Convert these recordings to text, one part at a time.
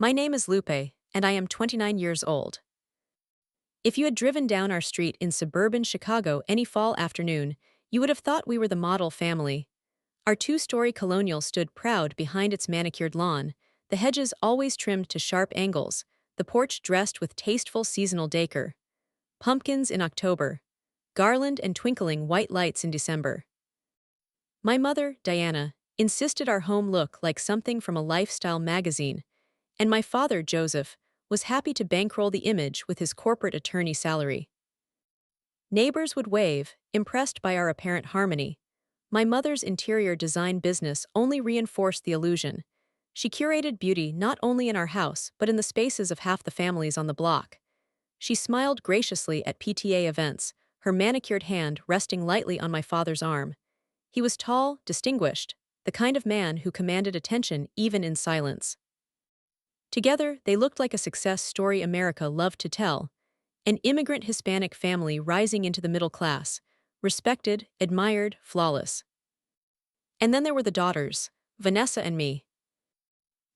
My name is Lupe, and I am 29 years old. If you had driven down our street in suburban Chicago any fall afternoon, you would have thought we were the model family. Our two-story colonial stood proud behind its manicured lawn, the hedges always trimmed to sharp angles, the porch dressed with tasteful seasonal decor. Pumpkins in October, garland and twinkling white lights in December. My mother, Diana, insisted our home look like something from a lifestyle magazine, and my father, Joseph, was happy to bankroll the image with his corporate attorney salary. Neighbors would wave, impressed by our apparent harmony. My mother's interior design business only reinforced the illusion. She curated beauty not only in our house but in the spaces of half the families on the block. She smiled graciously at PTA events, her manicured hand resting lightly on my father's arm. He was tall, distinguished, the kind of man who commanded attention even in silence. Together, they looked like a success story America loved to tell. An immigrant Hispanic family rising into the middle class, respected, admired, flawless. And then there were the daughters, Vanessa and me.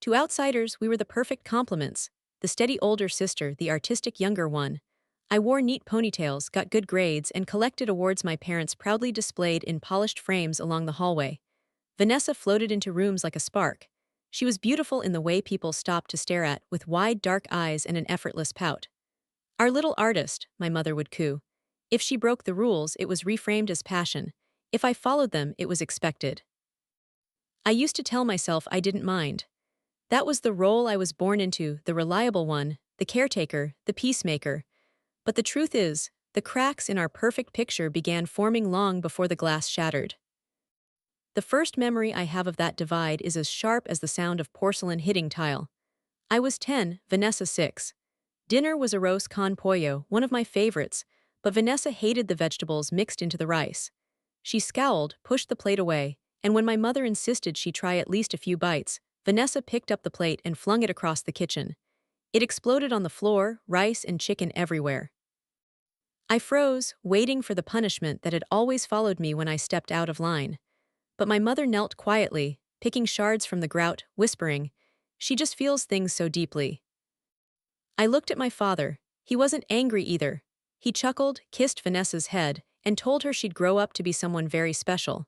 To outsiders, we were the perfect complements, the steady older sister, the artistic younger one. I wore neat ponytails, got good grades, and collected awards my parents proudly displayed in polished frames along the hallway. Vanessa floated into rooms like a spark. She was beautiful in the way people stopped to stare at, with wide dark eyes and an effortless pout. Our little artist, my mother would coo. If she broke the rules, it was reframed as passion. If I followed them, it was expected. I used to tell myself I didn't mind. That was the role I was born into, the reliable one, the caretaker, the peacemaker. But the truth is, the cracks in our perfect picture began forming long before the glass shattered. The first memory I have of that divide is as sharp as the sound of porcelain hitting tile. I was 10, Vanessa 6. Dinner was arroz con pollo, one of my favorites, but Vanessa hated the vegetables mixed into the rice. She scowled, pushed the plate away, and when my mother insisted she try at least a few bites, Vanessa picked up the plate and flung it across the kitchen. It exploded on the floor, rice and chicken everywhere. I froze, waiting for the punishment that had always followed me when I stepped out of line. But my mother knelt quietly, picking shards from the grout, whispering, "She just feels things so deeply." I looked at my father. He wasn't angry either. He chuckled, kissed Vanessa's head, and told her she'd grow up to be someone very special.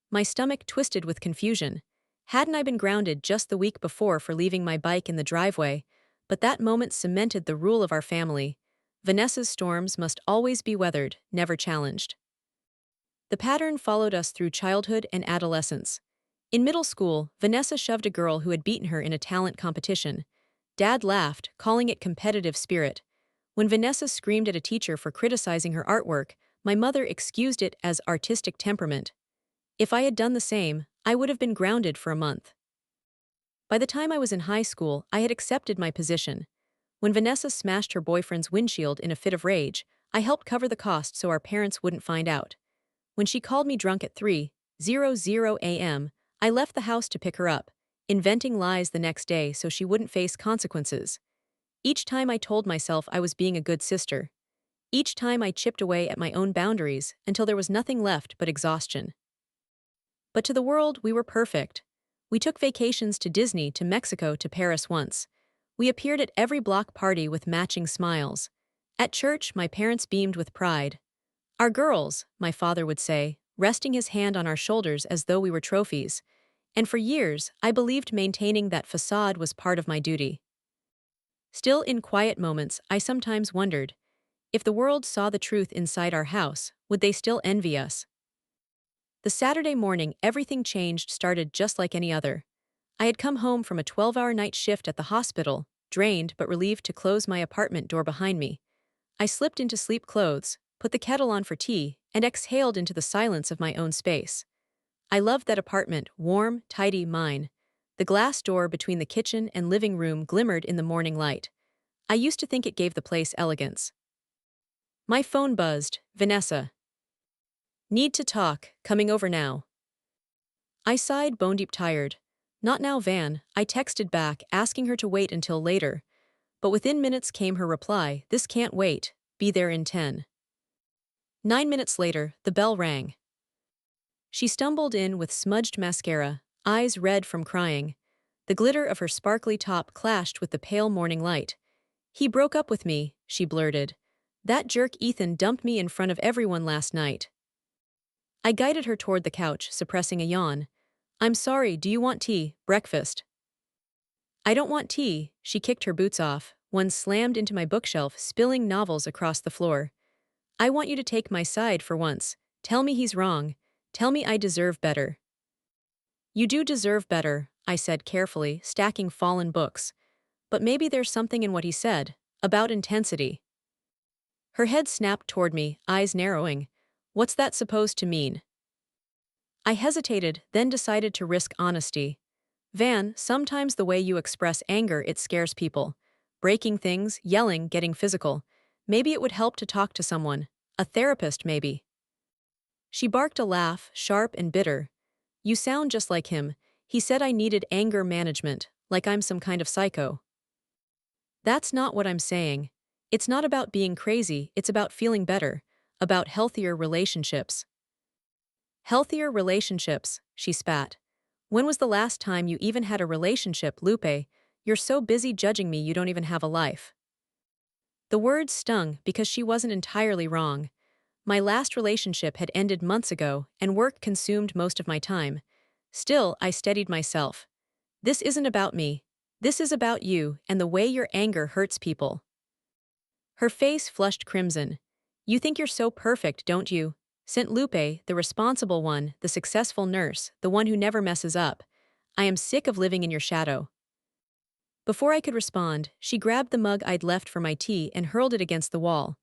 My stomach twisted with confusion. Hadn't I been grounded just the week before for leaving my bike in the driveway? But that moment cemented the rule of our family. Vanessa's storms must always be weathered, never challenged. The pattern followed us through childhood and adolescence. In middle school, Vanessa shoved a girl who had beaten her in a talent competition. Dad laughed, calling it competitive spirit. When Vanessa screamed at a teacher for criticizing her artwork, my mother excused it as artistic temperament. If I had done the same, I would have been grounded for a month. By the time I was in high school, I had accepted my position. When Vanessa smashed her boyfriend's windshield in a fit of rage, I helped cover the cost so our parents wouldn't find out. When she called me drunk at 3:00 a.m., I left the house to pick her up, inventing lies the next day so she wouldn't face consequences. Each time I told myself I was being a good sister. Each time I chipped away at my own boundaries until there was nothing left but exhaustion. But to the world, we were perfect. We took vacations to Disney, to Mexico, to Paris once. We appeared at every block party with matching smiles. At church, my parents beamed with pride. "Our girls," my father would say, resting his hand on our shoulders as though we were trophies. And for years, I believed maintaining that facade was part of my duty. Still, in quiet moments, I sometimes wondered, if the world saw the truth inside our house, would they still envy us? The Saturday morning everything changed started just like any other. I had come home from a 12-hour night shift at the hospital, drained but relieved to close my apartment door behind me. I slipped into sleep clothes, put the kettle on for tea, and exhaled into the silence of my own space. I loved that apartment, warm, tidy, mine. The glass door between the kitchen and living room glimmered in the morning light. I used to think it gave the place elegance. My phone buzzed. "Vanessa. Need to talk, coming over now." I sighed, bone-deep tired. "Not now, Van," I texted back, asking her to wait until later. But within minutes came her reply, "This can't wait, be there in 10. 9 minutes later, the bell rang. She stumbled in with smudged mascara, eyes red from crying. The glitter of her sparkly top clashed with the pale morning light. "He broke up with me," she blurted. "That jerk Ethan dumped me in front of everyone last night." I guided her toward the couch, suppressing a yawn. "I'm sorry, do you want tea, breakfast?" "I don't want tea," she kicked her boots off. One slammed into my bookshelf, spilling novels across the floor. "I want you to take my side for once. Tell me he's wrong. Tell me I deserve better." "You do deserve better," I said carefully, stacking fallen books. "But maybe there's something in what he said, about intensity." Her head snapped toward me, eyes narrowing. "What's that supposed to mean?" I hesitated, then decided to risk honesty. "Van, sometimes the way you express anger, it scares people. Breaking things, yelling, getting physical. Maybe it would help to talk to someone. A therapist, maybe." She barked a laugh, sharp and bitter. "You sound just like him. He said I needed anger management, like I'm some kind of psycho." "That's not what I'm saying. It's not about being crazy, it's about feeling better, about healthier relationships." "Healthier relationships," she spat. "When was the last time you even had a relationship, Lupe? You're so busy judging me you don't even have a life." The words stung because she wasn't entirely wrong. My last relationship had ended months ago, and work consumed most of my time. Still, I steadied myself. "This isn't about me. This is about you and the way your anger hurts people." Her face flushed crimson. "You think you're so perfect, don't you? Saint Lupe, the responsible one, the successful nurse, the one who never messes up. I am sick of living in your shadow." Before I could respond, she grabbed the mug I'd left for my tea and hurled it against the wall.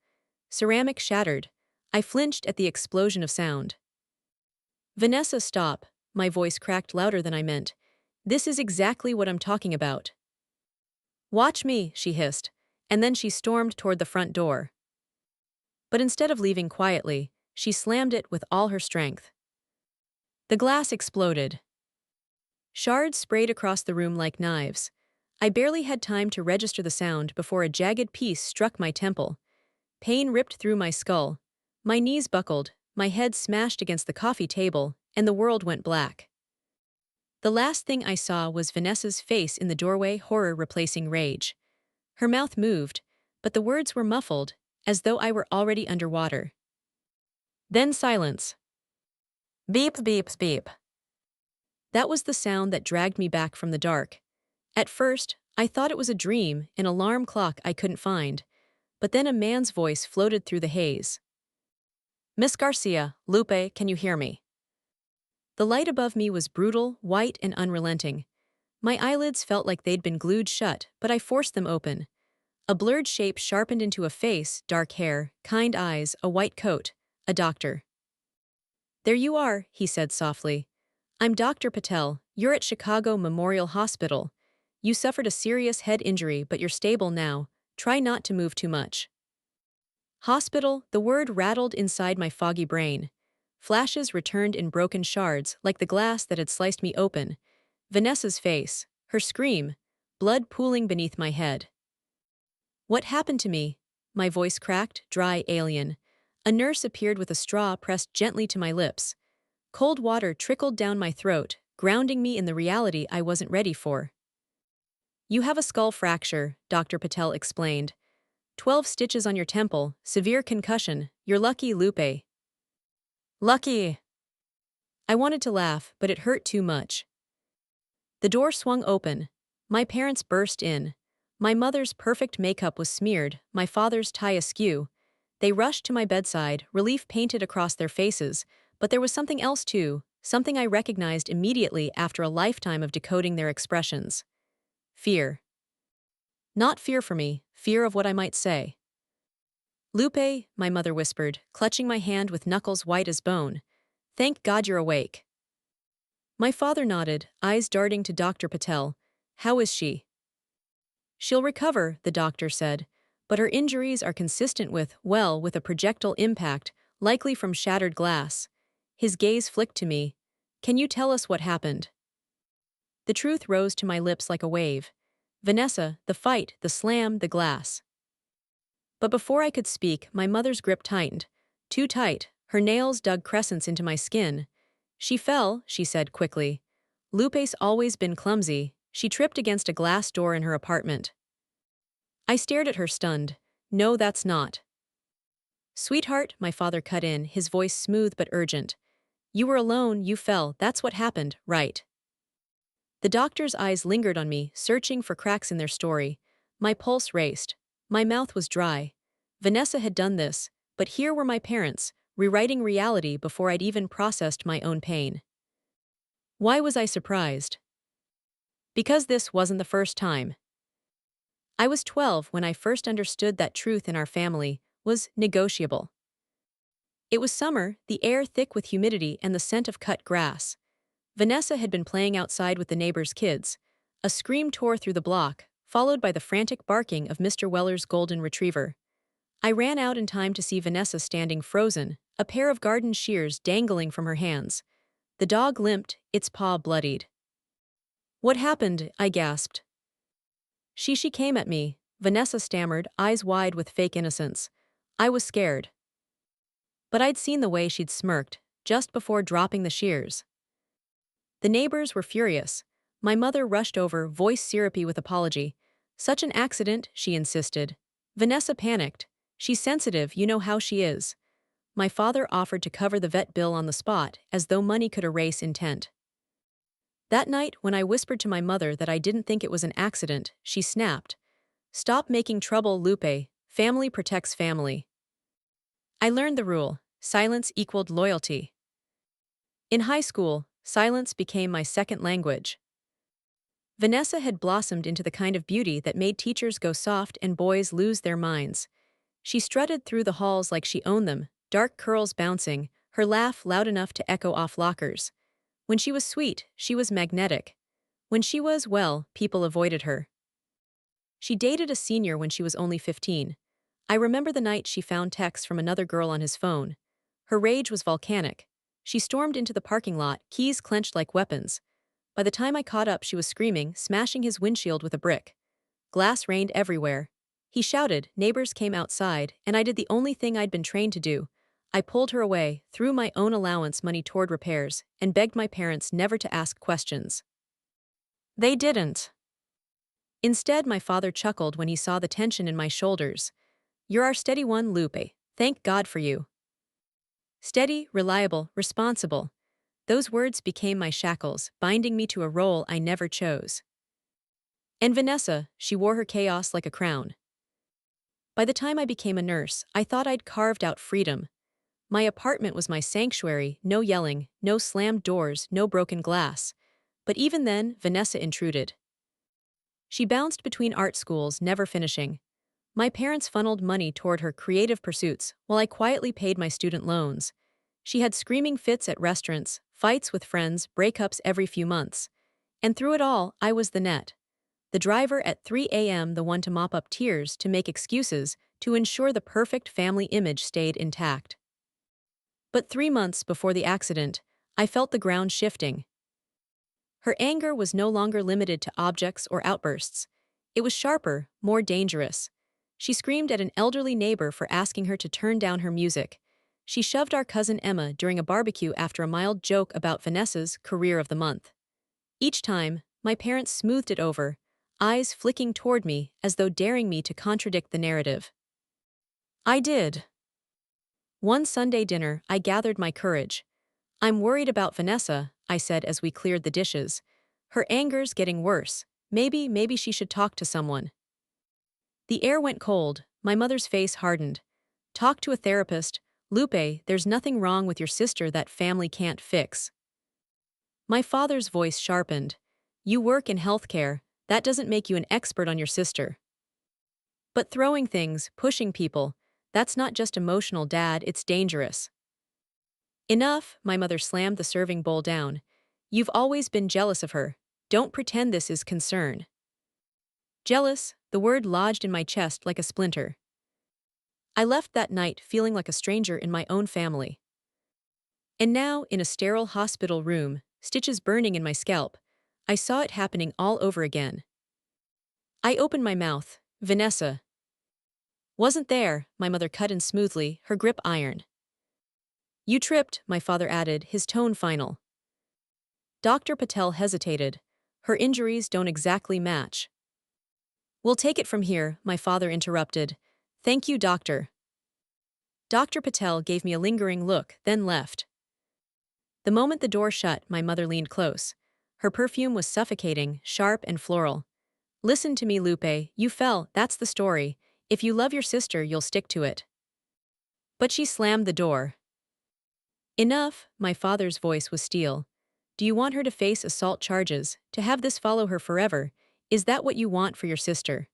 Ceramic shattered. I flinched at the explosion of sound. "Vanessa, stop." My voice cracked louder than I meant. "This is exactly what I'm talking about." "Watch me," she hissed, and then she stormed toward the front door. But instead of leaving quietly, she slammed it with all her strength. The glass exploded. Shards sprayed across the room like knives. I barely had time to register the sound before a jagged piece struck my temple. Pain ripped through my skull. My knees buckled, my head smashed against the coffee table, and the world went black. The last thing I saw was Vanessa's face in the doorway, horror replacing rage. Her mouth moved, but the words were muffled, as though I were already underwater. Then silence. Beep, beep, beep. That was the sound that dragged me back from the dark. At first, I thought it was a dream, an alarm clock I couldn't find. But then a man's voice floated through the haze. "Miss Garcia, Lupe, can you hear me?" The light above me was brutal, white, and unrelenting. My eyelids felt like they'd been glued shut, but I forced them open. A blurred shape sharpened into a face, dark hair, kind eyes, a white coat. A doctor. "There you are," he said softly. "I'm Dr. Patel. You're at Chicago Memorial Hospital. You suffered a serious head injury, but you're stable now. Try not to move too much." Hospital, the word rattled inside my foggy brain. Flashes returned in broken shards, like the glass that had sliced me open. Vanessa's face, her scream, blood pooling beneath my head. "What happened to me?" My voice cracked, dry, alien. A nurse appeared with a straw pressed gently to my lips. Cold water trickled down my throat, grounding me in the reality I wasn't ready for. "You have a skull fracture," Dr. Patel explained. 12 stitches on your temple, severe concussion. You're lucky, Lupe." "Lucky." I wanted to laugh, but it hurt too much. The door swung open. My parents burst in. My mother's perfect makeup was smeared, my father's tie askew. They rushed to my bedside, relief painted across their faces, but there was something else too, something I recognized immediately after a lifetime of decoding their expressions. Fear. Not fear for me, fear of what I might say. "Lupe," my mother whispered, clutching my hand with knuckles white as bone. "Thank God you're awake." My father nodded, eyes darting to Dr. Patel. "How is she?" "She'll recover," the doctor said, "but her injuries are consistent with a projectile impact, likely from shattered glass." His gaze flicked to me. "Can you tell us what happened?" The truth rose to my lips like a wave. Vanessa, the fight, the slam, the glass. But before I could speak, my mother's grip tightened. Too tight, her nails dug crescents into my skin. "She fell," she said quickly. "Lupe's always been clumsy. She tripped against a glass door in her apartment. I stared at her stunned. No, that's not. Sweetheart, my father cut in, his voice smooth but urgent. You were alone, you fell, that's what happened, right? The doctor's eyes lingered on me, searching for cracks in their story. My pulse raced. My mouth was dry. Vanessa had done this, but here were my parents, rewriting reality before I'd even processed my own pain. Why was I surprised? Because this wasn't the first time. I was 12 when I first understood that truth in our family was negotiable. It was summer, the air thick with humidity and the scent of cut grass. Vanessa had been playing outside with the neighbors' kids. A scream tore through the block, followed by the frantic barking of Mr. Weller's golden retriever. I ran out in time to see Vanessa standing frozen, a pair of garden shears dangling from her hands. The dog limped, its paw bloodied. What happened? I gasped. She came at me, Vanessa stammered, eyes wide with fake innocence. I was scared. But I'd seen the way she'd smirked, just before dropping the shears. The neighbors were furious. My mother rushed over, voice syrupy with apology. Such an accident, she insisted. Vanessa panicked. She's sensitive, you know how she is. My father offered to cover the vet bill on the spot, as though money could erase intent. That night, when I whispered to my mother that I didn't think it was an accident, she snapped. Stop making trouble, Lupe. Family protects family. I learned the rule. Silence equaled loyalty. In high school, silence became my second language. Vanessa had blossomed into the kind of beauty that made teachers go soft and boys lose their minds. She strutted through the halls like she owned them, dark curls bouncing, her laugh loud enough to echo off lockers. When she was sweet, she was magnetic. When she was, well, people avoided her. She dated a senior when she was only 15. I remember the night she found texts from another girl on his phone. Her rage was volcanic. She stormed into the parking lot, keys clenched like weapons. By the time I caught up, she was screaming, smashing his windshield with a brick. Glass rained everywhere. He shouted, neighbors came outside, and I did the only thing I'd been trained to do. I pulled her away, threw my own allowance money toward repairs, and begged my parents never to ask questions. They didn't. Instead, my father chuckled when he saw the tension in my shoulders. You're our steady one, Lupe. Thank God for you. Steady, reliable, responsible. Those words became my shackles, binding me to a role I never chose. And Vanessa, she wore her chaos like a crown. By the time I became a nurse, I thought I'd carved out freedom. My apartment was my sanctuary, no yelling, no slammed doors, no broken glass. But even then, Vanessa intruded. She bounced between art schools, never finishing. My parents funneled money toward her creative pursuits, while I quietly paid my student loans. She had screaming fits at restaurants, fights with friends, breakups every few months. And through it all, I was the net. The driver at 3 a.m., the one to mop up tears, to make excuses, to ensure the perfect family image stayed intact. But 3 months before the accident, I felt the ground shifting. Her anger was no longer limited to objects or outbursts. It was sharper, more dangerous. She screamed at an elderly neighbor for asking her to turn down her music. She shoved our cousin Emma during a barbecue after a mild joke about Vanessa's career of the month. Each time, my parents smoothed it over, eyes flicking toward me as though daring me to contradict the narrative. I did. One Sunday dinner, I gathered my courage. I'm worried about Vanessa, I said as we cleared the dishes. Her anger's getting worse. Maybe she should talk to someone. The air went cold, my mother's face hardened. Talk to a therapist. Lupe, there's nothing wrong with your sister that family can't fix. My father's voice sharpened. You work in healthcare, that doesn't make you an expert on your sister. But throwing things, pushing people, that's not just emotional, Dad, it's dangerous. Enough, my mother slammed the serving bowl down. You've always been jealous of her. Don't pretend this is concern. Jealous, the word lodged in my chest like a splinter. I left that night feeling like a stranger in my own family. And now, in a sterile hospital room, stitches burning in my scalp, I saw it happening all over again. I opened my mouth. Vanessa. Wasn't there, my mother cut in smoothly, her grip iron. You tripped, my father added, his tone final. Dr. Patel hesitated. Her injuries don't exactly match. We'll take it from here, my father interrupted. Thank you, doctor. Dr. Patel gave me a lingering look, then left. The moment the door shut, my mother leaned close. Her perfume was suffocating, sharp and floral. Listen to me, Lupe, you fell, that's the story. If you love your sister, you'll stick to it. But she slammed the door. Enough, my father's voice was steel. Do you want her to face assault charges, to have this follow her forever? Is that what you want for your sister?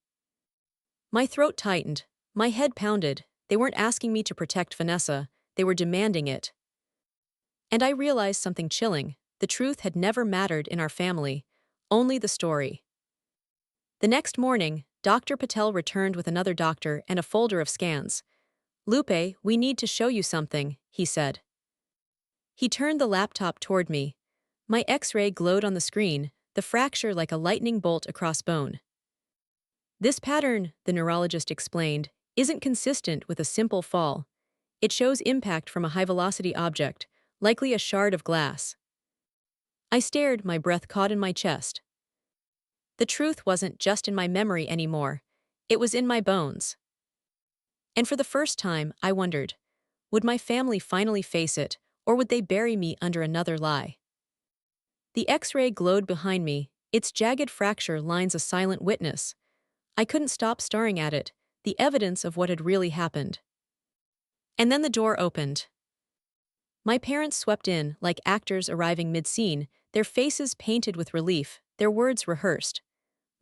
My throat tightened. My head pounded. They weren't asking me to protect Vanessa, they were demanding it. And I realized something chilling. The truth had never mattered in our family, only the story. The next morning, Dr. Patel returned with another doctor and a folder of scans. Lupe, we need to show you something, he said. He turned the laptop toward me. My X-ray glowed on the screen, the fracture like a lightning bolt across bone. This pattern, the neurologist explained, isn't consistent with a simple fall. It shows impact from a high-velocity object, likely a shard of glass. I stared, my breath caught in my chest. The truth wasn't just in my memory anymore. It was in my bones. And for the first time, I wondered, would my family finally face it, or would they bury me under another lie? The X-ray glowed behind me, its jagged fracture lines a silent witness. I couldn't stop staring at it, the evidence of what had really happened. And then the door opened. My parents swept in, like actors arriving mid-scene, their faces painted with relief, their words rehearsed.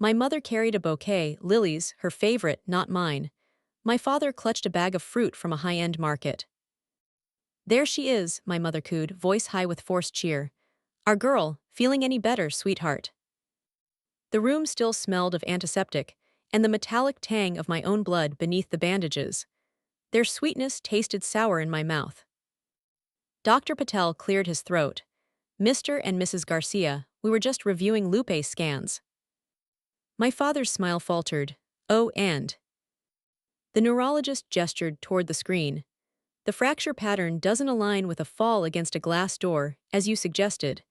My mother carried a bouquet, lilies, her favorite, not mine. My father clutched a bag of fruit from a high-end market. There she is, my mother cooed, voice high with forced cheer. Our girl, feeling any better, sweetheart? The room still smelled of antiseptic, and the metallic tang of my own blood beneath the bandages. Their sweetness tasted sour in my mouth. Dr. Patel cleared his throat. Mr. and Mrs. Garcia, we were just reviewing Lupe's scans. My father's smile faltered. Oh, and? The neurologist gestured toward the screen. The fracture pattern doesn't align with a fall against a glass door, as you suggested.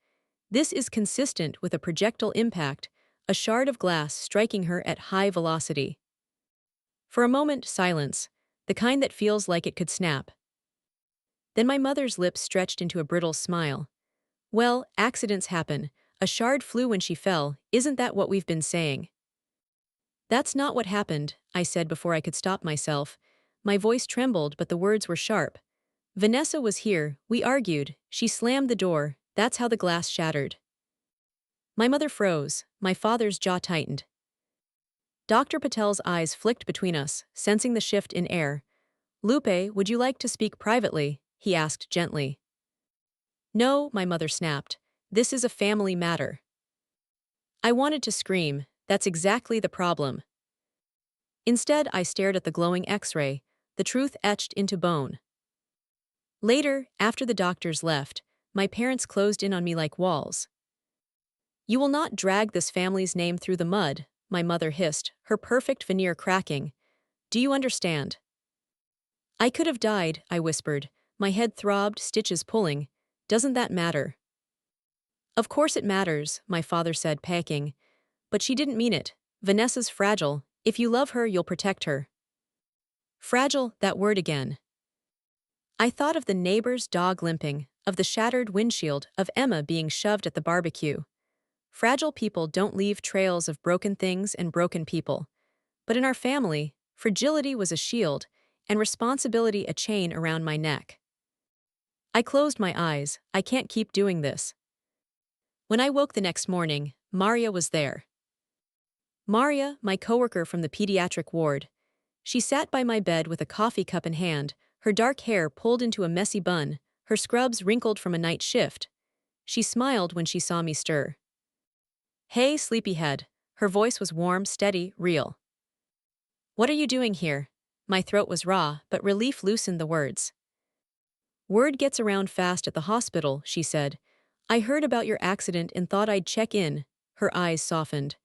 This is consistent with a projectile impact, a shard of glass striking her at high velocity. For a moment, silence, the kind that feels like it could snap. Then my mother's lips stretched into a brittle smile. Well, accidents happen. A shard flew when she fell, isn't that what we've been saying? That's not what happened, I said before I could stop myself. My voice trembled, but the words were sharp. Vanessa was here, we argued, she slammed the door, that's how the glass shattered. My mother froze, my father's jaw tightened. Dr. Patel's eyes flicked between us, sensing the shift in air. Lupe, would you like to speak privately? He asked gently. No, my mother snapped. This is a family matter. I wanted to scream, that's exactly the problem. Instead, I stared at the glowing X-ray, the truth etched into bone. Later, after the doctors left, my parents closed in on me like walls. You will not drag this family's name through the mud, my mother hissed, her perfect veneer cracking. Do you understand? I could have died, I whispered. My head throbbed, stitches pulling. Doesn't that matter? Of course it matters, my father said, packing. But she didn't mean it. Vanessa's fragile. If you love her, you'll protect her. Fragile, that word again. I thought of the neighbor's dog limping, of the shattered windshield, of Emma being shoved at the barbecue. Fragile people don't leave trails of broken things and broken people. But in our family, fragility was a shield, and responsibility a chain around my neck. I closed my eyes. I can't keep doing this. When I woke the next morning, Maria was there. Maria, my coworker from the pediatric ward. She sat by my bed with a coffee cup in hand, her dark hair pulled into a messy bun, her scrubs wrinkled from a night shift. She smiled when she saw me stir. Hey, sleepyhead. Her voice was warm, steady, real. What are you doing here? My throat was raw, but relief loosened the words. Word gets around fast at the hospital, she said. I heard about your accident and thought I'd check in. Her eyes softened.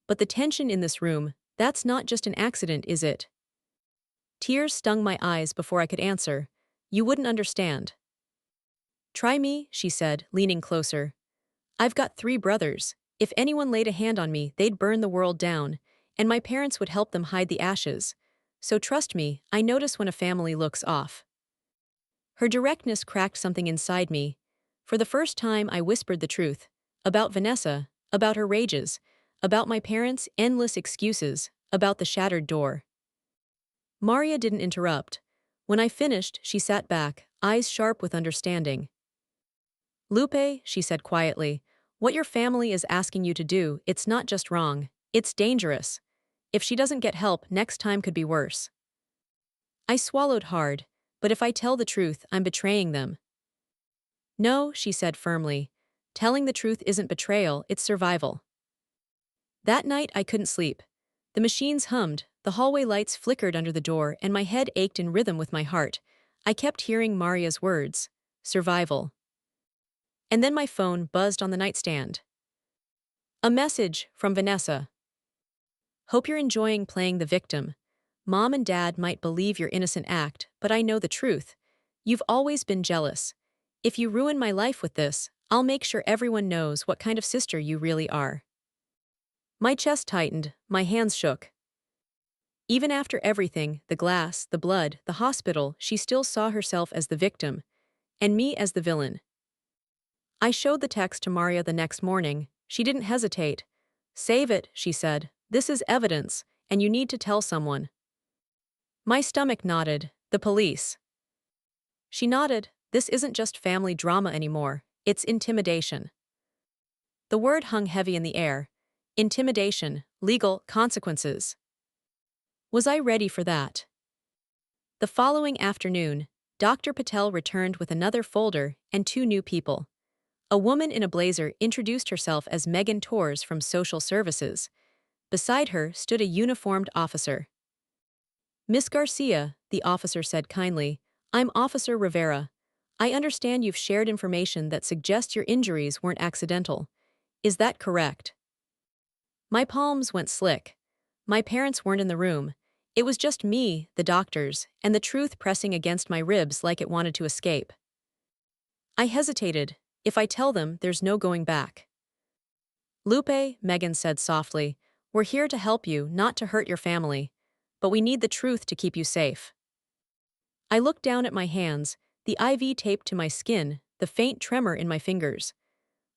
But the tension in this room, that's not just an accident, is it? Tears stung my eyes before I could answer. You wouldn't understand. Try me, she said, leaning closer. I've got 3 brothers. If anyone laid a hand on me, they'd burn the world down, and my parents would help them hide the ashes. So trust me, I notice when a family looks off. Her directness cracked something inside me. For the first time, I whispered the truth. About Vanessa, about her rages, about my parents' endless excuses, about the shattered door. Maria didn't interrupt. When I finished, she sat back, eyes sharp with understanding. Lupe, she said quietly, what your family is asking you to do, it's not just wrong, it's dangerous. If she doesn't get help, next time could be worse. I swallowed hard, but if I tell the truth, I'm betraying them. No, she said firmly. Telling the truth isn't betrayal, it's survival. That night I couldn't sleep. The machines hummed, the hallway lights flickered under the door, and my head ached in rhythm with my heart. I kept hearing Maria's words. Survival. And then my phone buzzed on the nightstand. A message from Vanessa. Hope you're enjoying playing the victim. Mom and Dad might believe your innocent act, but I know the truth. You've always been jealous. If you ruin my life with this, I'll make sure everyone knows what kind of sister you really are. My chest tightened, my hands shook. Even after everything, the glass, the blood, the hospital, she still saw herself as the victim, and me as the villain. I showed the text to Maria the next morning. She didn't hesitate. Save it, she said. This is evidence, and you need to tell someone. My stomach nodded. The police. She nodded. This isn't just family drama anymore. It's intimidation. The word hung heavy in the air. Intimidation, legal consequences. Was I ready for that? The following afternoon, Dr. Patel returned with another folder and two new people. A woman in a blazer introduced herself as Megan Torres from Social Services. Beside her stood a uniformed officer. Miss Garcia, the officer said kindly, I'm Officer Rivera. I understand you've shared information that suggests your injuries weren't accidental. Is that correct? My palms went slick. My parents weren't in the room. It was just me, the doctors, and the truth pressing against my ribs like it wanted to escape. I hesitated. If I tell them, there's no going back. Lupe, Megan said softly, we're here to help you, not to hurt your family. But we need the truth to keep you safe. I looked down at my hands, the IV taped to my skin, the faint tremor in my fingers.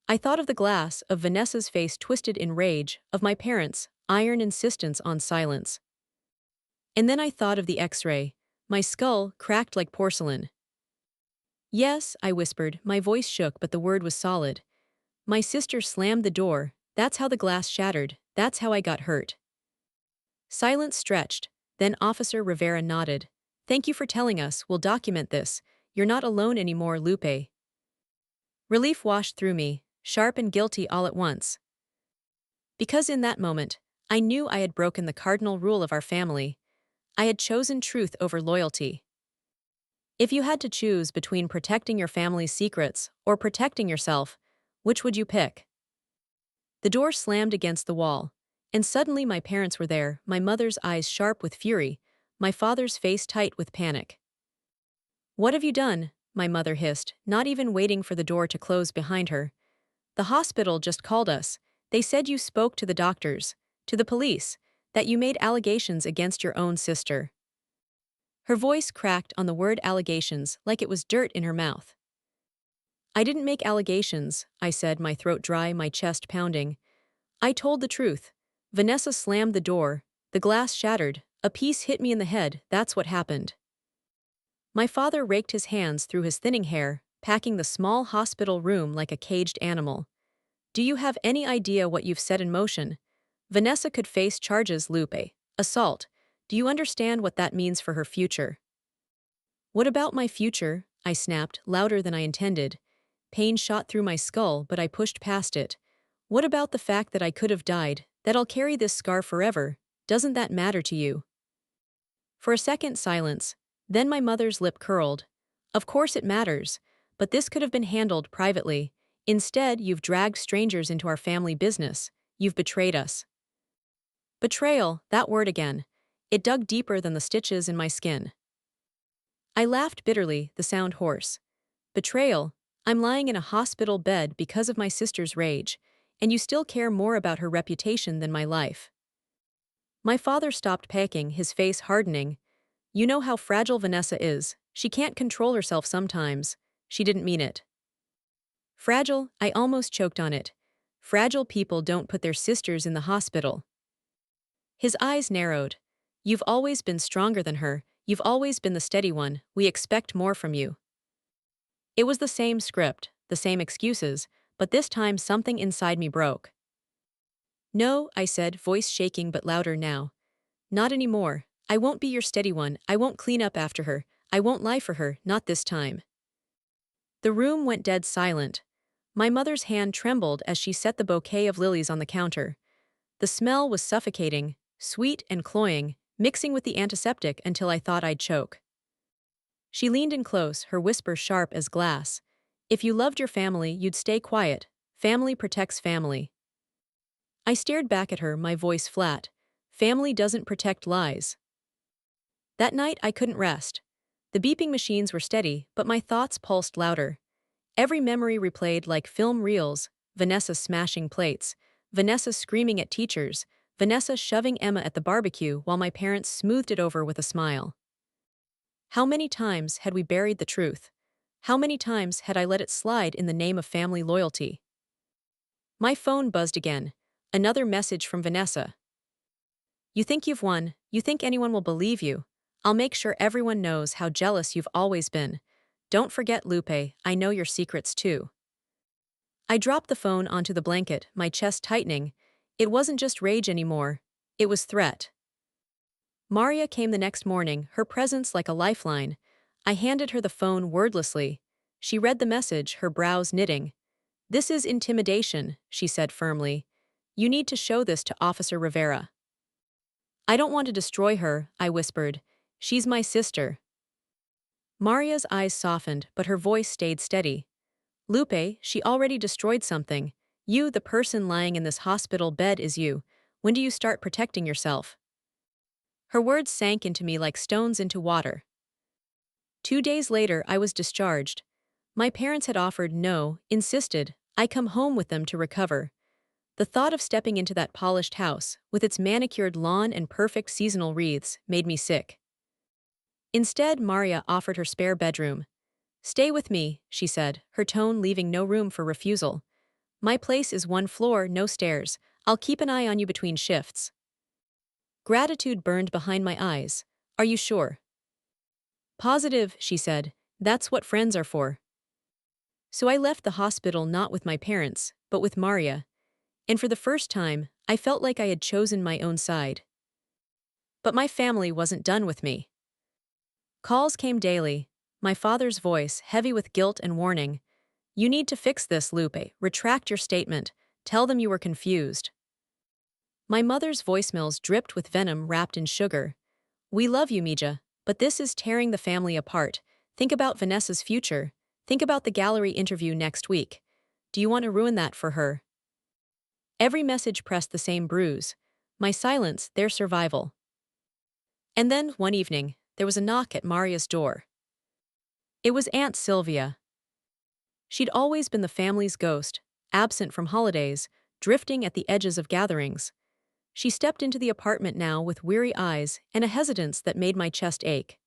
I thought of the glass, of Vanessa's face twisted in rage, of my parents' iron insistence on silence. And then I thought of the X-ray, my skull cracked like porcelain. Yes, I whispered, my voice shook but the word was solid. My sister slammed the door, that's how the glass shattered, that's how I got hurt. Silence stretched, then Officer Rivera nodded. Thank you for telling us, we'll document this. You're not alone anymore, Lupe. Relief washed through me, sharp and guilty all at once. Because in that moment, I knew I had broken the cardinal rule of our family. I had chosen truth over loyalty. If you had to choose between protecting your family's secrets or protecting yourself, which would you pick? The door slammed against the wall, and suddenly my parents were there, my mother's eyes sharp with fury, my father's face tight with panic. What have you done? My mother hissed, not even waiting for the door to close behind her. The hospital just called us. They said you spoke to the doctors, to the police, that you made allegations against your own sister. Her voice cracked on the word allegations like it was dirt in her mouth. I didn't make allegations, I said, my throat dry, my chest pounding. I told the truth. Vanessa slammed the door, the glass shattered, a piece hit me in the head, that's what happened. My father raked his hands through his thinning hair, packing the small hospital room like a caged animal. Do you have any idea what you've set in motion? Vanessa could face charges, Lupe. Assault. Do you understand what that means for her future? What about my future? I snapped, louder than I intended. Pain shot through my skull, but I pushed past it. What about the fact that I could have died, that I'll carry this scar forever? Doesn't that matter to you? For a second, silence. Then my mother's lip curled. Of course it matters, but this could have been handled privately. Instead, you've dragged strangers into our family business. You've betrayed us. Betrayal, that word again. It dug deeper than the stitches in my skin. I laughed bitterly, the sound hoarse. Betrayal. I'm lying in a hospital bed because of my sister's rage, and you still care more about her reputation than my life. My father stopped packing, his face hardening. You know how fragile Vanessa is. She can't control herself sometimes. She didn't mean it. Fragile, I almost choked on it. Fragile people don't put their sisters in the hospital. His eyes narrowed. You've always been stronger than her, you've always been the steady one, we expect more from you. It was the same script, the same excuses, but this time something inside me broke. No, I said, voice shaking but louder now. Not anymore. I won't be your steady one, I won't clean up after her, I won't lie for her, not this time. The room went dead silent. My mother's hand trembled as she set the bouquet of lilies on the counter. The smell was suffocating, sweet and cloying, mixing with the antiseptic until I thought I'd choke. She leaned in close, her whisper sharp as glass. If you loved your family, you'd stay quiet. Family protects family. I stared back at her, my voice flat. Family doesn't protect lies. That night I couldn't rest. The beeping machines were steady, but my thoughts pulsed louder. Every memory replayed like film reels, Vanessa smashing plates, Vanessa screaming at teachers, Vanessa shoving Emma at the barbecue while my parents smoothed it over with a smile. How many times had we buried the truth? How many times had I let it slide in the name of family loyalty? My phone buzzed again. Another message from Vanessa. You think you've won, you think anyone will believe you. I'll make sure everyone knows how jealous you've always been. Don't forget, Lupe, I know your secrets too. I dropped the phone onto the blanket, my chest tightening. It wasn't just rage anymore. It was threat. Maria came the next morning, her presence like a lifeline. I handed her the phone wordlessly. She read the message, her brows knitting. This is intimidation, she said firmly. You need to show this to Officer Rivera. I don't want to destroy her, I whispered. She's my sister. Maria's eyes softened, but her voice stayed steady. Lupe, she already destroyed something. You, the person lying in this hospital bed, is you. When do you start protecting yourself? Her words sank into me like stones into water. 2 days later, I was discharged. My parents had offered no, insisted, I come home with them to recover. The thought of stepping into that polished house, with its manicured lawn and perfect seasonal wreaths, made me sick. Instead, Maria offered her spare bedroom. Stay with me, she said, her tone leaving no room for refusal. My place is 1 floor, no stairs. I'll keep an eye on you between shifts. Gratitude burned behind my eyes. Are you sure? Positive, she said. That's what friends are for. So I left the hospital not with my parents, but with Maria. And for the first time, I felt like I had chosen my own side. But my family wasn't done with me. Calls came daily, my father's voice heavy with guilt and warning. You need to fix this, Lupe. Retract your statement. Tell them you were confused. My mother's voicemails dripped with venom wrapped in sugar. We love you, Mija, but this is tearing the family apart. Think about Vanessa's future. Think about the gallery interview next week. Do you want to ruin that for her? Every message pressed the same bruise. My silence, their survival. And then, one evening, there was a knock at Maria's door. It was Aunt Sylvia. She'd always been the family's ghost, absent from holidays, drifting at the edges of gatherings. She stepped into the apartment now with weary eyes and a hesitance that made my chest ache.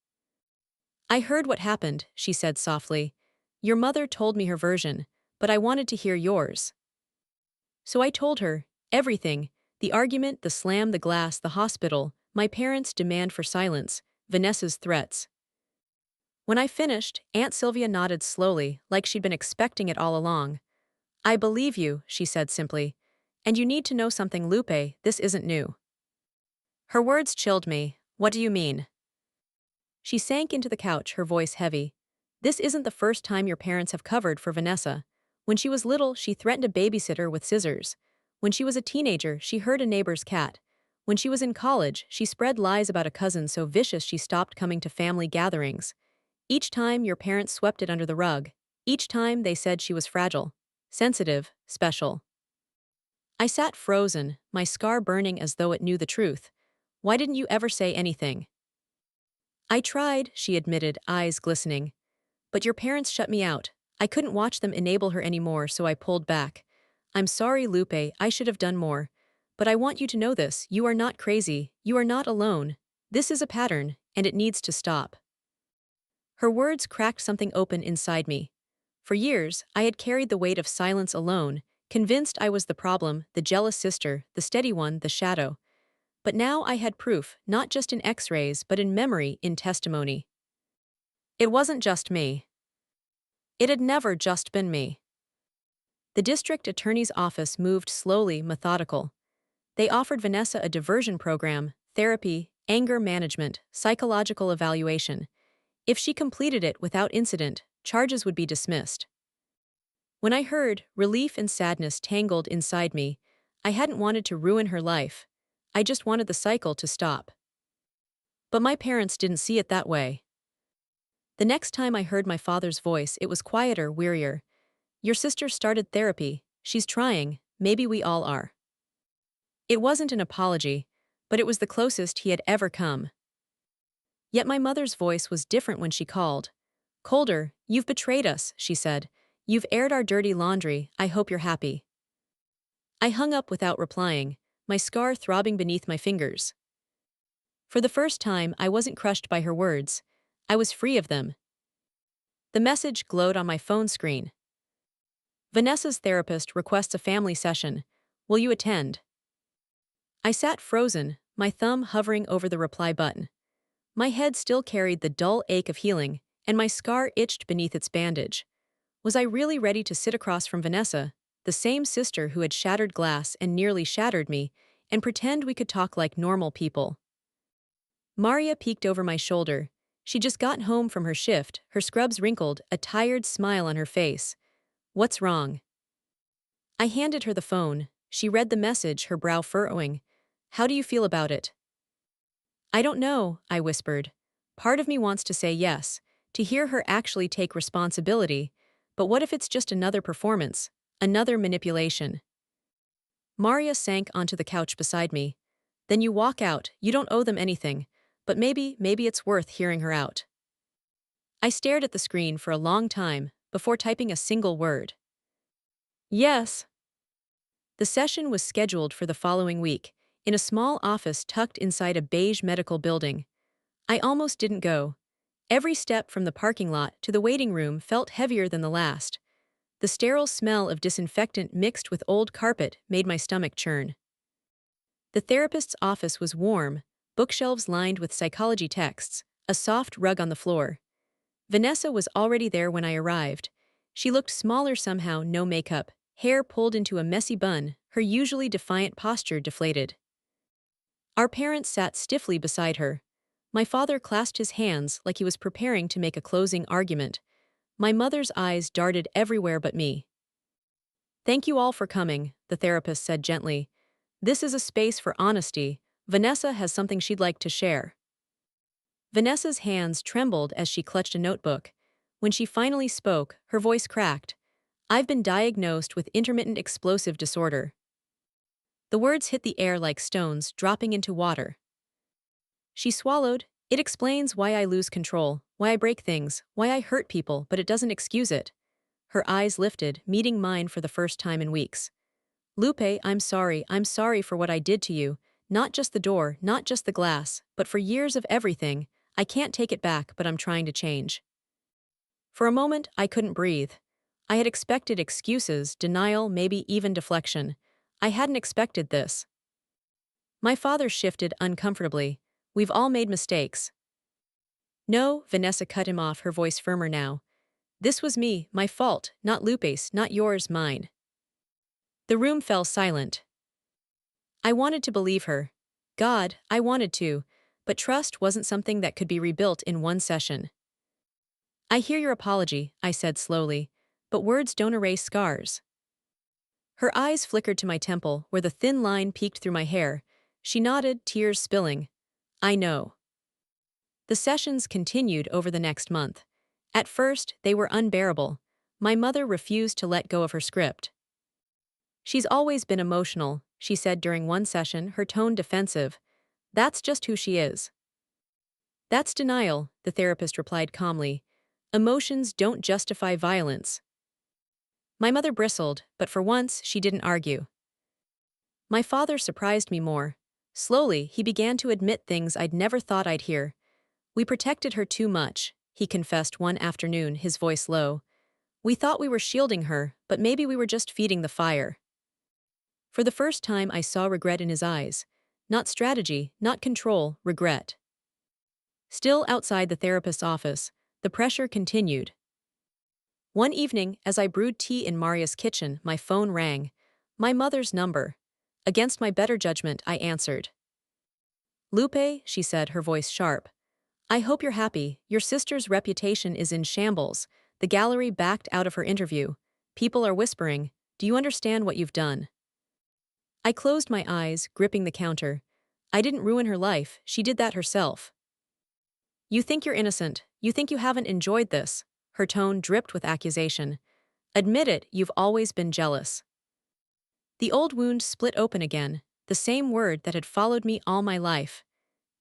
I heard what happened, she said softly. Your mother told me her version, but I wanted to hear yours. So I told her, everything, the argument, the slam, the glass, the hospital, my parents' demand for silence, Vanessa's threats. When I finished, Aunt Sylvia nodded slowly, like she'd been expecting it all along. I believe you, she said simply. And you need to know something, Lupe, this isn't new. Her words chilled me. What do you mean? She sank into the couch, her voice heavy. This isn't the first time your parents have covered for Vanessa. When she was little, she threatened a babysitter with scissors. When she was a teenager, she hurt a neighbor's cat. When she was in college, she spread lies about a cousin so vicious she stopped coming to family gatherings. Each time, your parents swept it under the rug. Each time, they said she was fragile, sensitive, special. I sat frozen, my scar burning as though it knew the truth. Why didn't you ever say anything? I tried, she admitted, eyes glistening. But your parents shut me out. I couldn't watch them enable her anymore, so I pulled back. I'm sorry, Lupe, I should have done more. But I want you to know this, you are not crazy, you are not alone. This is a pattern, and it needs to stop. Her words cracked something open inside me. For years, I had carried the weight of silence alone, convinced I was the problem, the jealous sister, the steady one, the shadow. But now I had proof, not just in x-rays but in memory, in testimony. It wasn't just me. It had never just been me. The district attorney's office moved slowly, methodical. They offered Vanessa a diversion program, therapy, anger management, psychological evaluation. If she completed it without incident, charges would be dismissed. When I heard, relief and sadness tangled inside me. I hadn't wanted to ruin her life. I just wanted the cycle to stop. But my parents didn't see it that way. The next time I heard my father's voice, it was quieter, wearier. Your sister started therapy. She's trying. Maybe we all are. It wasn't an apology, but it was the closest he had ever come. Yet my mother's voice was different when she called. Colder, you've betrayed us, she said. You've aired our dirty laundry, I hope you're happy. I hung up without replying, my scar throbbing beneath my fingers. For the first time, I wasn't crushed by her words. I was free of them. The message glowed on my phone screen. Vanessa's therapist requests a family session. Will you attend? I sat frozen, my thumb hovering over the reply button. My head still carried the dull ache of healing, and my scar itched beneath its bandage. Was I really ready to sit across from Vanessa, the same sister who had shattered glass and nearly shattered me, and pretend we could talk like normal people? Maria peeked over my shoulder. She'd just gotten home from her shift, her scrubs wrinkled, a tired smile on her face. What's wrong? I handed her the phone. She read the message, her brow furrowing. How do you feel about it? I don't know, I whispered. Part of me wants to say yes, to hear her actually take responsibility, but what if it's just another performance, another manipulation? Maria sank onto the couch beside me. Then you walk out, you don't owe them anything, but maybe it's worth hearing her out. I stared at the screen for a long time, before typing a single word. Yes. The session was scheduled for the following week, in a small office tucked inside a beige medical building. I almost didn't go. Every step from the parking lot to the waiting room felt heavier than the last. The sterile smell of disinfectant mixed with old carpet made my stomach churn. The therapist's office was warm, bookshelves lined with psychology texts, a soft rug on the floor. Vanessa was already there when I arrived. She looked smaller somehow, no makeup, hair pulled into a messy bun, her usually defiant posture deflated. Our parents sat stiffly beside her. My father clasped his hands like he was preparing to make a closing argument. My mother's eyes darted everywhere but me. Thank you all for coming, the therapist said gently. This is a space for honesty. Vanessa has something she'd like to share. Vanessa's hands trembled as she clutched a notebook. When she finally spoke, her voice cracked. I've been diagnosed with intermittent explosive disorder. The words hit the air like stones dropping into water. She swallowed. It explains why I lose control, why I break things, why I hurt people, but it doesn't excuse it. Her eyes lifted, meeting mine for the first time in weeks. Lupe, I'm sorry for what I did to you. Not just the door, not just the glass, but for years of everything. I can't take it back, but I'm trying to change. For a moment, I couldn't breathe. I had expected excuses, denial, maybe even deflection. I hadn't expected this. My father shifted uncomfortably. We've all made mistakes. No, Vanessa cut him off, her voice firmer now. This was me, my fault, not Lupe's, not yours, mine. The room fell silent. I wanted to believe her. God, I wanted to, but trust wasn't something that could be rebuilt in one session. I hear your apology, I said slowly, but words don't erase scars. Her eyes flickered to my temple, where the thin line peeked through my hair. She nodded, tears spilling. I know. The sessions continued over the next month. At first, they were unbearable. My mother refused to let go of her script. She's always been emotional, she said during one session, her tone defensive. That's just who she is. That's denial, the therapist replied calmly. Emotions don't justify violence. My mother bristled, but for once she didn't argue. My father surprised me more. Slowly, he began to admit things I'd never thought I'd hear. We protected her too much, he confessed one afternoon, his voice low. We thought we were shielding her, but maybe we were just feeding the fire. For the first time, I saw regret in his eyes. Not strategy, not control, regret. Still outside the therapist's office, the pressure continued. One evening, as I brewed tea in Maria's kitchen, my phone rang. My mother's number. Against my better judgment, I answered. Lupe, she said, her voice sharp. I hope you're happy. Your sister's reputation is in shambles. The gallery backed out of her interview. People are whispering, do you understand what you've done? I closed my eyes, gripping the counter. I didn't ruin her life, she did that herself. You think you're innocent. You think you haven't enjoyed this. Her tone dripped with accusation. Admit it, you've always been jealous. The old wound split open again, the same word that had followed me all my life.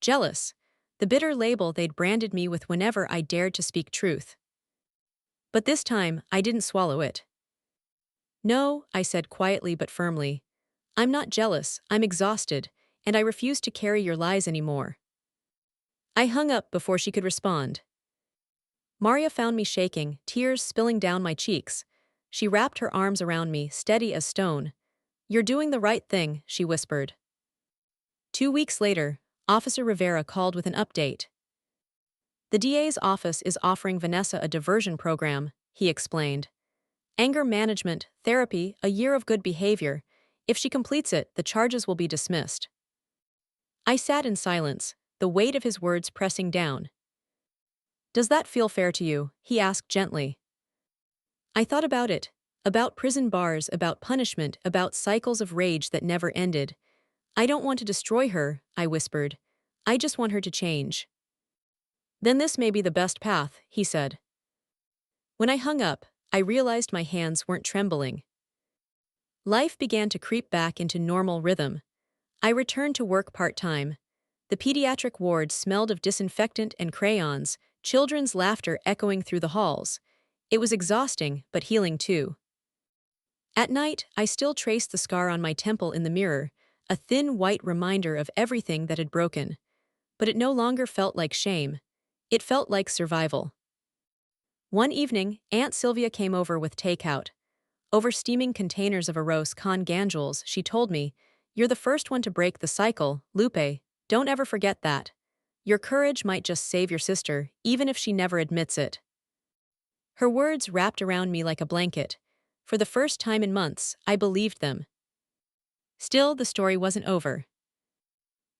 Jealous. The bitter label they'd branded me with whenever I dared to speak truth. But this time, I didn't swallow it. No, I said quietly but firmly. I'm not jealous, I'm exhausted, and I refuse to carry your lies anymore. I hung up before she could respond. Maria found me shaking, tears spilling down my cheeks. She wrapped her arms around me, steady as stone. You're doing the right thing, she whispered. 2 weeks later, Officer Rivera called with an update. The DA's office is offering Vanessa a diversion program, he explained. Anger management, therapy, a year of good behavior. If she completes it, the charges will be dismissed. I sat in silence, the weight of his words pressing down. Does that feel fair to you? He asked gently. I thought about it. About prison bars, about punishment, about cycles of rage that never ended. I don't want to destroy her, I whispered. I just want her to change. Then this may be the best path, he said. When I hung up, I realized my hands weren't trembling. Life began to creep back into normal rhythm. I returned to work part-time. The pediatric ward smelled of disinfectant and crayons, children's laughter echoing through the halls. It was exhausting, but healing too. At night, I still traced the scar on my temple in the mirror, a thin white reminder of everything that had broken. But it no longer felt like shame. It felt like survival. One evening, Aunt Sylvia came over with takeout. Over steaming containers of arroz con gandules, she told me, "You're the first one to break the cycle, Lupe. Don't ever forget that. Your courage might just save your sister, even if she never admits it." Her words wrapped around me like a blanket. For the first time in months, I believed them. Still, the story wasn't over.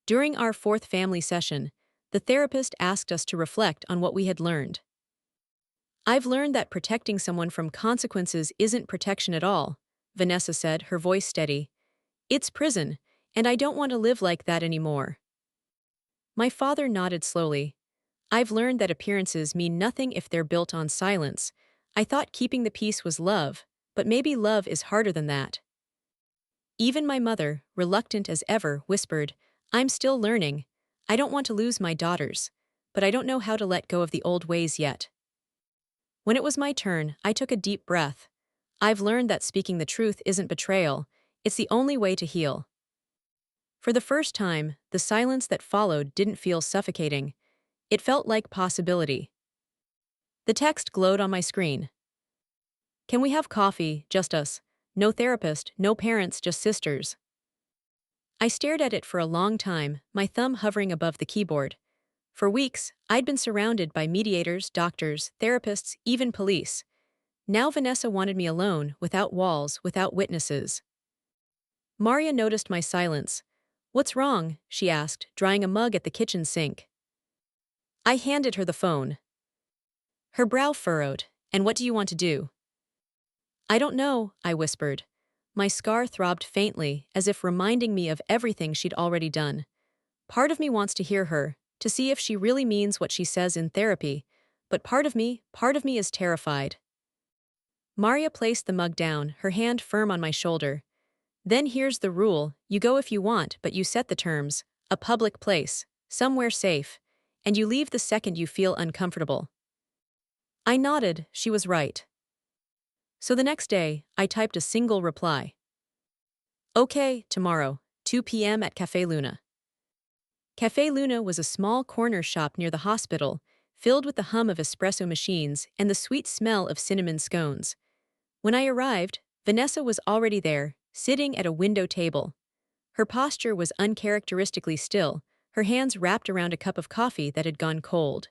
During our fourth family session, the therapist asked us to reflect on what we had learned. I've learned that protecting someone from consequences isn't protection at all, Vanessa said, her voice steady. It's prison, and I don't want to live like that anymore. My father nodded slowly. I've learned that appearances mean nothing if they're built on silence. I thought keeping the peace was love, but maybe love is harder than that. Even my mother, reluctant as ever, whispered, I'm still learning. I don't want to lose my daughters, but I don't know how to let go of the old ways yet. When it was my turn, I took a deep breath. I've learned that speaking the truth isn't betrayal, it's the only way to heal. For the first time, the silence that followed didn't feel suffocating. It felt like possibility. The text glowed on my screen. Can we have coffee, just us? No therapist, no parents, just sisters. I stared at it for a long time, my thumb hovering above the keyboard. For weeks, I'd been surrounded by mediators, doctors, therapists, even police. Now Vanessa wanted me alone, without walls, without witnesses. Maria noticed my silence. What's wrong? She asked, drying a mug at the kitchen sink. I handed her the phone. Her brow furrowed. And what do you want to do? I don't know, I whispered. My scar throbbed faintly, as if reminding me of everything she'd already done. Part of me wants to hear her, to see if she really means what she says in therapy, but part of me is terrified. Maria placed the mug down, her hand firm on my shoulder. Then here's the rule, you go if you want, but you set the terms, a public place, somewhere safe, and you leave the second you feel uncomfortable. I nodded, she was right. So the next day, I typed a single reply. Okay, tomorrow, 2 p.m. at Café Luna. Café Luna was a small corner shop near the hospital, filled with the hum of espresso machines and the sweet smell of cinnamon scones. When I arrived, Vanessa was already there, sitting at a window table. Her posture was uncharacteristically still, her hands wrapped around a cup of coffee that had gone cold.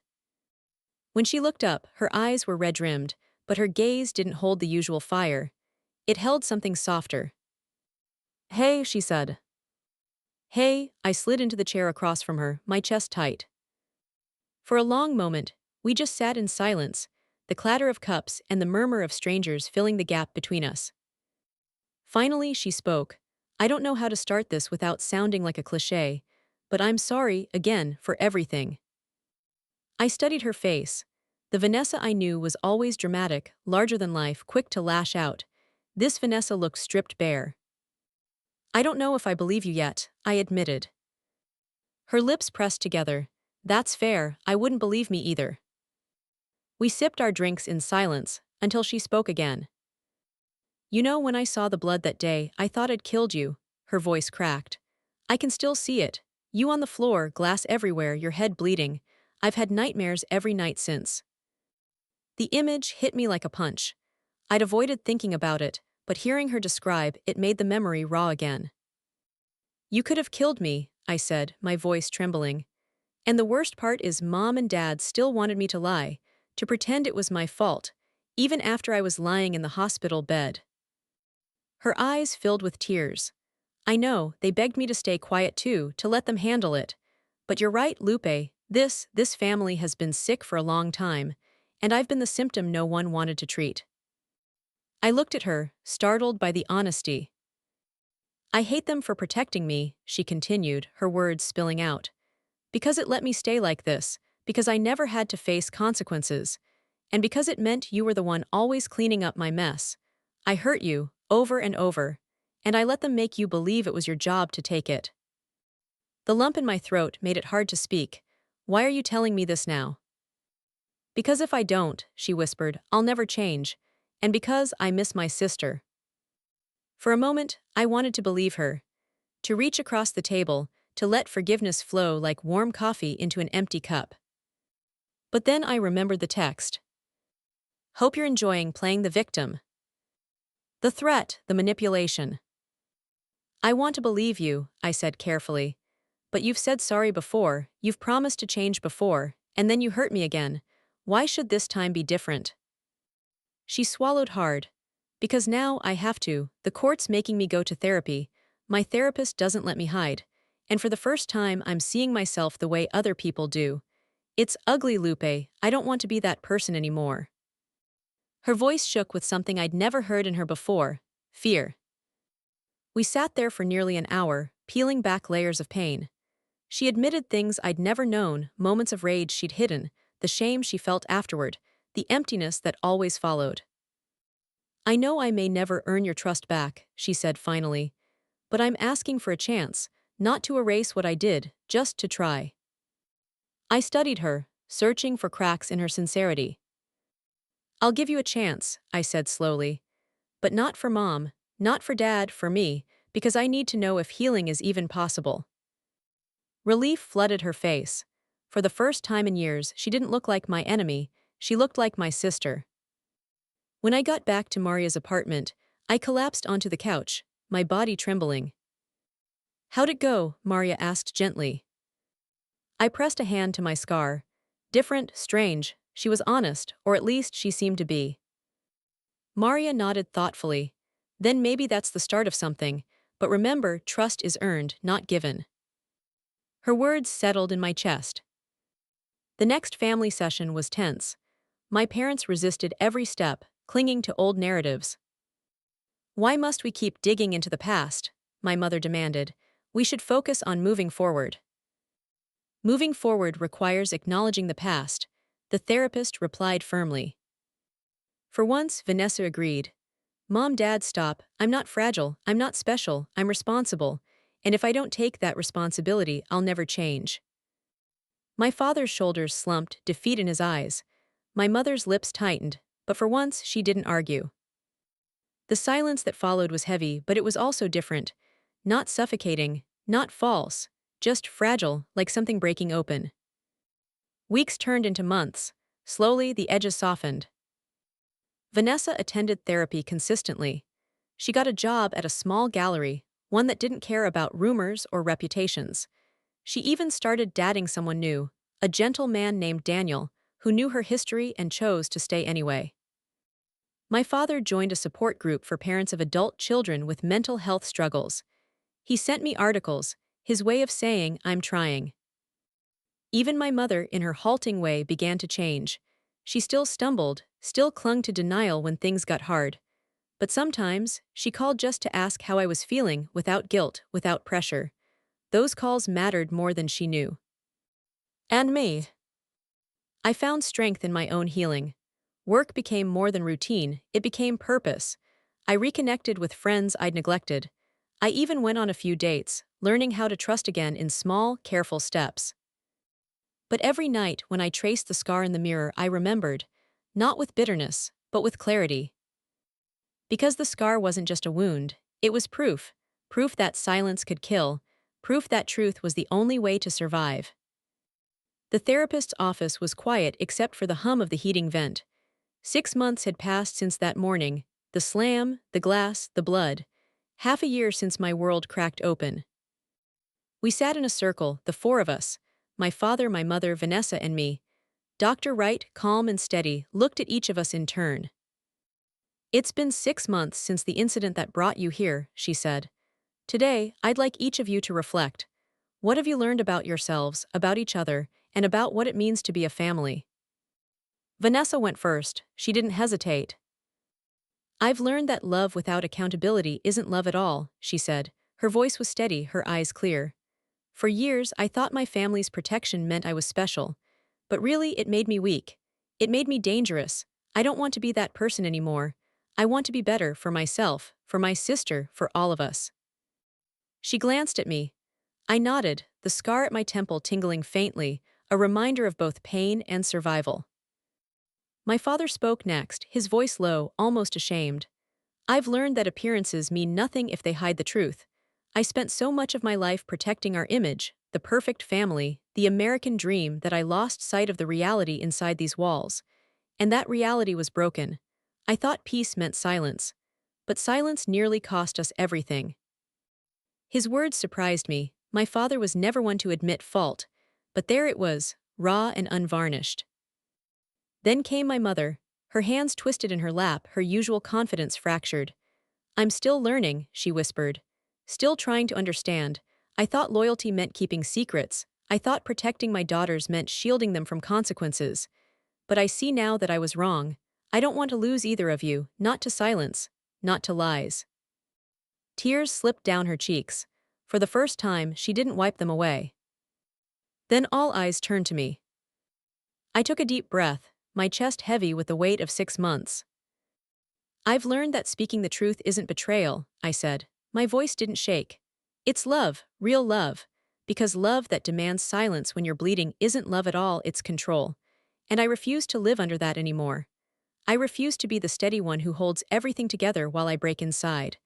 When she looked up, her eyes were red-rimmed, but her gaze didn't hold the usual fire. It held something softer. Hey, she said. Hey, I slid into the chair across from her, my chest tight. For a long moment, we just sat in silence, the clatter of cups and the murmur of strangers filling the gap between us. Finally, she spoke. I don't know how to start this without sounding like a cliché, but I'm sorry, again, for everything. I studied her face. The Vanessa I knew was always dramatic, larger than life, quick to lash out. This Vanessa looked stripped bare. I don't know if I believe you yet, I admitted. Her lips pressed together. That's fair, I wouldn't believe me either. We sipped our drinks in silence, until she spoke again. You know, when I saw the blood that day, I thought I'd killed you. Her voice cracked. I can still see it. You on the floor, glass everywhere, your head bleeding. I've had nightmares every night since. The image hit me like a punch. I'd avoided thinking about it, but hearing her describe it made the memory raw again. You could have killed me, I said, my voice trembling. And the worst part is Mom and Dad still wanted me to lie, to pretend it was my fault, even after I was lying in the hospital bed. Her eyes filled with tears. I know, they begged me to stay quiet too, to let them handle it. But you're right, Lupe, this family has been sick for a long time, and I've been the symptom no one wanted to treat. I looked at her, startled by the honesty. I hate them for protecting me, she continued, her words spilling out. Because it let me stay like this, because I never had to face consequences, and because it meant you were the one always cleaning up my mess. I hurt you, over and over, and I let them make you believe it was your job to take it. The lump in my throat made it hard to speak. Why are you telling me this now? Because if I don't, she whispered, I'll never change, and because I miss my sister. For a moment, I wanted to believe her, to reach across the table, to let forgiveness flow like warm coffee into an empty cup. But then I remembered the text. Hope you're enjoying playing the victim. The threat, the manipulation. I want to believe you, I said carefully. But you've said sorry before, you've promised to change before, and then you hurt me again. Why should this time be different? She swallowed hard. Because now I have to, the court's making me go to therapy. My therapist doesn't let me hide. And for the first time, I'm seeing myself the way other people do. It's ugly, Lupe, I don't want to be that person anymore. Her voice shook with something I'd never heard in her before, fear. We sat there for nearly an hour, peeling back layers of pain. She admitted things I'd never known, moments of rage she'd hidden, the shame she felt afterward, the emptiness that always followed. I know I may never earn your trust back, she said finally, but I'm asking for a chance, not to erase what I did, just to try. I studied her, searching for cracks in her sincerity. I'll give you a chance, I said slowly. But not for Mom, not for Dad, for me, because I need to know if healing is even possible. Relief flooded her face. For the first time in years, she didn't look like my enemy, she looked like my sister. When I got back to Maria's apartment, I collapsed onto the couch, my body trembling. How'd it go? Maria asked gently. I pressed a hand to my scar. Different, strange, she was honest, or at least she seemed to be. Maria nodded thoughtfully. Then maybe that's the start of something, but remember, trust is earned, not given. Her words settled in my chest. The next family session was tense. My parents resisted every step, clinging to old narratives. Why must we keep digging into the past? My mother demanded. We should focus on moving forward. Moving forward requires acknowledging the past, the therapist replied firmly. For once, Vanessa agreed. Mom, Dad, stop. I'm not fragile, I'm not special, I'm responsible, and if I don't take that responsibility, I'll never change. My father's shoulders slumped, defeat in his eyes. My mother's lips tightened, but for once she didn't argue. The silence that followed was heavy, but it was also different. Not suffocating, not false, just fragile, like something breaking open. Weeks turned into months. Slowly, the edges softened. Vanessa attended therapy consistently. She got a job at a small gallery, one that didn't care about rumors or reputations. She even started dating someone new, a gentle man named Daniel, who knew her history and chose to stay anyway. My father joined a support group for parents of adult children with mental health struggles. He sent me articles, his way of saying, "I'm trying." Even my mother, in her halting way, began to change. She still stumbled, still clung to denial when things got hard. But sometimes, she called just to ask how I was feeling, without guilt, without pressure. Those calls mattered more than she knew. And me. I found strength in my own healing. Work became more than routine, it became purpose. I reconnected with friends I'd neglected. I even went on a few dates, learning how to trust again in small, careful steps. But every night when I traced the scar in the mirror, I remembered, not with bitterness, but with clarity. Because the scar wasn't just a wound, it was proof. Proof that silence could kill, proof that truth was the only way to survive. The therapist's office was quiet except for the hum of the heating vent. 6 months had passed since that morning, the slam, the glass, the blood. Half a year since my world cracked open. We sat in a circle, the four of us, my father, my mother, Vanessa, and me. Dr. Wright, calm and steady, looked at each of us in turn. "It's been 6 months since the incident that brought you here," she said. "Today, I'd like each of you to reflect. What have you learned about yourselves, about each other, and about what it means to be a family?" Vanessa went first. She didn't hesitate. "I've learned that love without accountability isn't love at all," she said. Her voice was steady, her eyes clear. "For years, I thought my family's protection meant I was special. But really, it made me weak. It made me dangerous. I don't want to be that person anymore. I want to be better for myself, for my sister, for all of us." She glanced at me. I nodded, the scar at my temple tingling faintly, a reminder of both pain and survival. My father spoke next, his voice low, almost ashamed. "I've learned that appearances mean nothing if they hide the truth. I spent so much of my life protecting our image, the perfect family, the American dream, that I lost sight of the reality inside these walls. And that reality was broken. I thought peace meant silence. But silence nearly cost us everything." His words surprised me. My father was never one to admit fault. But there it was, raw and unvarnished. Then came my mother, her hands twisted in her lap, her usual confidence fractured. "I'm still learning," she whispered. "Still trying to understand. I thought loyalty meant keeping secrets. I thought protecting my daughters meant shielding them from consequences. But I see now that I was wrong. I don't want to lose either of you, not to silence, not to lies." Tears slipped down her cheeks. For the first time, she didn't wipe them away. Then all eyes turned to me. I took a deep breath, my chest heavy with the weight of 6 months. "I've learned that speaking the truth isn't betrayal," I said. My voice didn't shake. "It's love, real love. Because love that demands silence when you're bleeding isn't love at all, it's control. And I refuse to live under that anymore. I refuse to be the steady one who holds everything together while I break inside.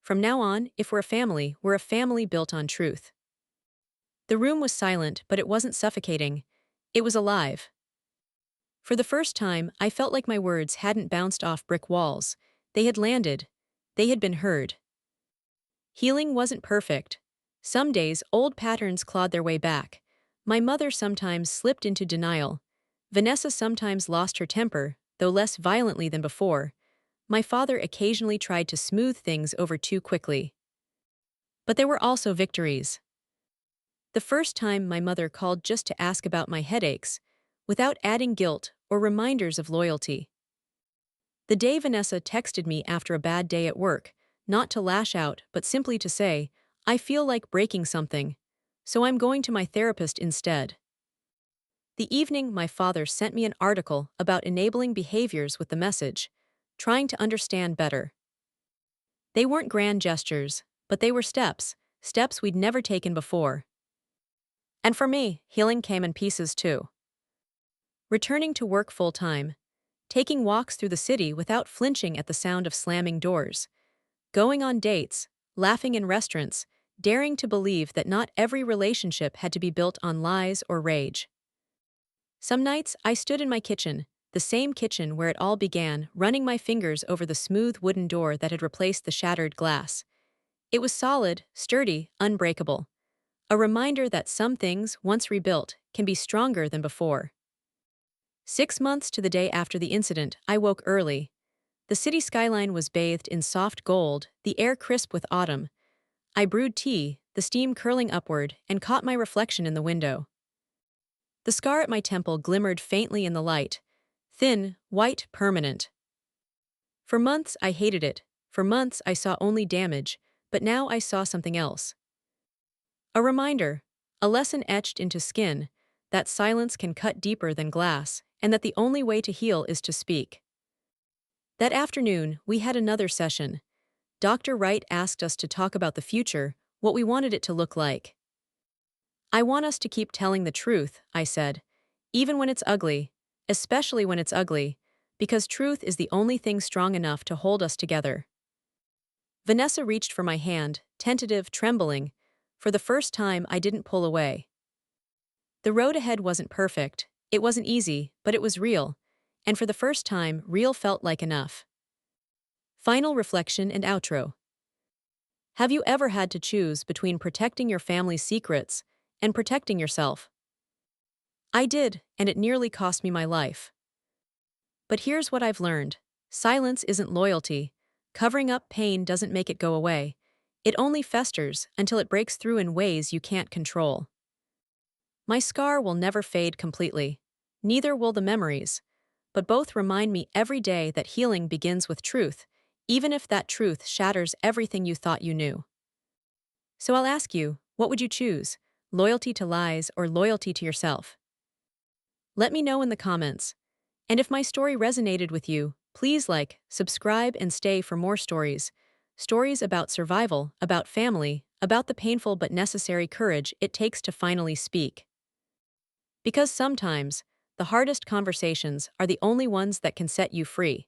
From now on, if we're a family built on truth." The room was silent, but it wasn't suffocating. It was alive. For the first time, I felt like my words hadn't bounced off brick walls. They had landed. They had been heard. Healing wasn't perfect. Some days, old patterns clawed their way back. My mother sometimes slipped into denial. Vanessa sometimes lost her temper, though less violently than before. My father occasionally tried to smooth things over too quickly. But there were also victories. The first time my mother called just to ask about my headaches, without adding guilt or reminders of loyalty. The day Vanessa texted me after a bad day at work, not to lash out, but simply to say, "I feel like breaking something, so I'm going to my therapist instead." The evening my father sent me an article about enabling behaviors with the message, "Trying to understand better." They weren't grand gestures, but they were steps, steps we'd never taken before. And for me, healing came in pieces too. Returning to work full-time, taking walks through the city without flinching at the sound of slamming doors, going on dates, laughing in restaurants, daring to believe that not every relationship had to be built on lies or rage. Some nights, I stood in my kitchen, the same kitchen where it all began, running my fingers over the smooth wooden door that had replaced the shattered glass. It was solid, sturdy, unbreakable. A reminder that some things, once rebuilt, can be stronger than before. 6 months to the day after the incident, I woke early. The city skyline was bathed in soft gold, the air crisp with autumn. I brewed tea, the steam curling upward, and caught my reflection in the window. The scar at my temple glimmered faintly in the light. Thin, white, permanent. For months I hated it. For months I saw only damage, but now I saw something else. A reminder, a lesson etched into skin, that silence can cut deeper than glass, and that the only way to heal is to speak. That afternoon, we had another session. Dr. Wright asked us to talk about the future, what we wanted it to look like. I want us to keep telling the truth, I said, even when it's ugly, especially when it's ugly, because truth is the only thing strong enough to hold us together. Vanessa reached for my hand, tentative, trembling. For the first time, I didn't pull away. The road ahead wasn't perfect, it wasn't easy, but it was real, and for the first time, real felt like enough. Final reflection and outro. Have you ever had to choose between protecting your family's secrets and protecting yourself? I did, and it nearly cost me my life. But here's what I've learned. Silence isn't loyalty. Covering up pain doesn't make it go away. It only festers until it breaks through in ways you can't control. My scar will never fade completely. Neither will the memories. But both remind me every day that healing begins with truth, even if that truth shatters everything you thought you knew. So I'll ask you, what would you choose? Loyalty to lies or loyalty to yourself? Let me know in the comments. And if my story resonated with you, please like, subscribe, and stay for more stories. Stories about survival, about family, about the painful but necessary courage it takes to finally speak. Because sometimes, the hardest conversations are the only ones that can set you free.